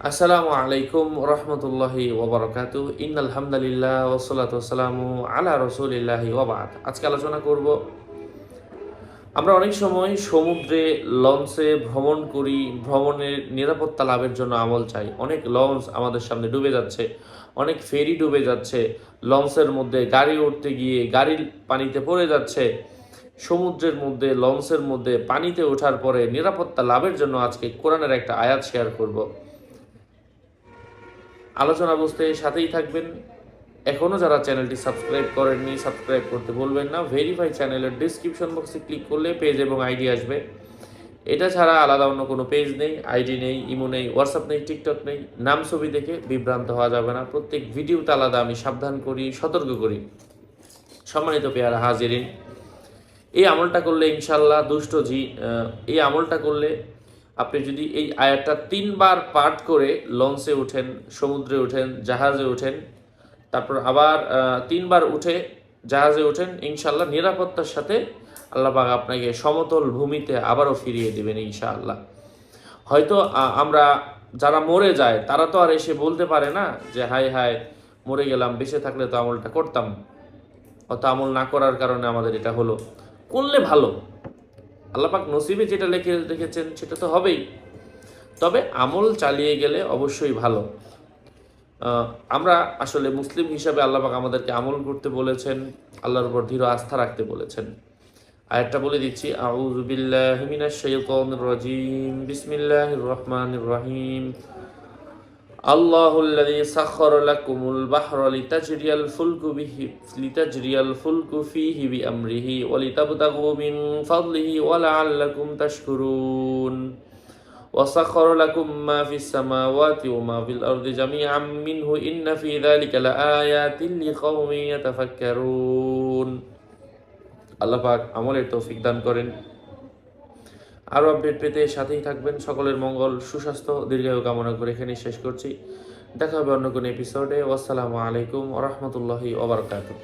আসসালামু আলাইকুম রহমতুল্লাহি ওবরাকাতু ইন্নাল হামদুলিল্লাহ ওয়াসসালাতু ওয়াসসালামু আলা রাসূলিল্লাহি ওয়া বা'দ। আজকে আলোচনা করব, আমরা অনেক সময় সমুদ্রে লঞ্চে ভ্রমণ করি, ভ্রমণের নিরাপত্তা লাভের জন্য আমল চাই। অনেক লঞ্চ আমাদের সামনে ডুবে যাচ্ছে, অনেক ফেরি ডুবে যাচ্ছে, লঞ্চের মধ্যে গাড়ি উঠতে গিয়ে গাড়ি পানিতে পড়ে যাচ্ছে। সমুদ্রের মধ্যে লঞ্চের মধ্যে পানিতে ওঠার পরে নিরাপত্তা লাভের জন্য আজকে কোরআনের একটা আয়াত শেয়ার করব। আলোচনা বুঝতে সাথেই থাকবেন। এখনও যারা চ্যানেলটি সাবস্ক্রাইব করেননি, সাবস্ক্রাইব করতে ভুলবেন না। ভেরিফাই চ্যানেলের ডিসক্রিপশন বক্সে ক্লিক করলে পেজ এবং আইডি আসবে। এটা ছাড়া আলাদা অন্য কোনো পেজ নেই, আইডি নেই, ইমো নেই, হোয়াটসঅ্যাপ নেই, টিকটক নেই। নাম ছবি দেখে বিভ্রান্ত হওয়া যাবে না। প্রত্যেক ভিডিওতে আলাদা আমি সাবধান করি, সতর্ক করি। সম্মানিত পেয়ারা হাজিরিন, এই আমলটা করলে ইনশাল্লাহ এই আমলটা করলে আপনি যদি এই আয়াতটা 3বার পাঠ করে লঞ্চে ওঠেন, সমুদ্রে ওঠেন, জাহাজে ওঠেন, তারপর আবার 3বার উঠে জাহাজে ওঠেন, ইনশাল্লাহ নিরাপত্তার সাথে আল্লাহ পাক আপনাকে সমতল ভূমিতে আবারও ফিরিয়ে দেবেন ইনশাআল্লাহ। হয়তো আমরা যারা মরে যায় তারা তো আর এসে বলতে পারে না যে হায় হায় মরে গেলাম, বেঁচে থাকলে তো আমলটা করতাম, অত আমল না করার কারণে আমাদের এটা হলো। করলে ভালো, আল্লাহ পাক নসিবে যেটা লিখে রেখেছেন সেটা তো হবেই, তবে আমল চালিয়ে গেলে অবশ্যই ভালো। আমরা আসলে মুসলিম হিসাবে আল্লাহ পাক আমাদেরকে আমল করতে বলেছেন, আল্লাহর উপর দৃঢ় আস্থা রাখতে বলেছেন। আয়াতটা বলে দিচ্ছি, আউযু বিল্লাহি মিনাশ শাইতানির রাজিম, বিসমিল্লাহির রহমানির রহিম। আল্লাহুল্লাযী সাখখারা লাকুমুল বাহরা লিতাজরিয়াল ফুলকু ফীহি বিআমরিহি ওয়া লিতাবতাগু মিন ফাদলিহি ওয়া লাআল্লাকুম তাশকুরুন। وسخر لكم ما في السماوات وما في الأرض جميعا منه إن في ذلك لآيات لقوم يتفكرون। আল্লাহ পাক আমলের তৌফিক দান করেন। আরও আপডেট পেতে সাথেই থাকবেন। সকলের মঙ্গল, সুস্বাস্থ্য, দীর্ঘায়ু কামনা করে এখানে শেষ করছি। দেখা হবে অন্য কোনো এপিসোডে। আসসালামু আলাইকুম ওয়া রাহমাতুল্লাহি ওয়া বারাকাতুহু।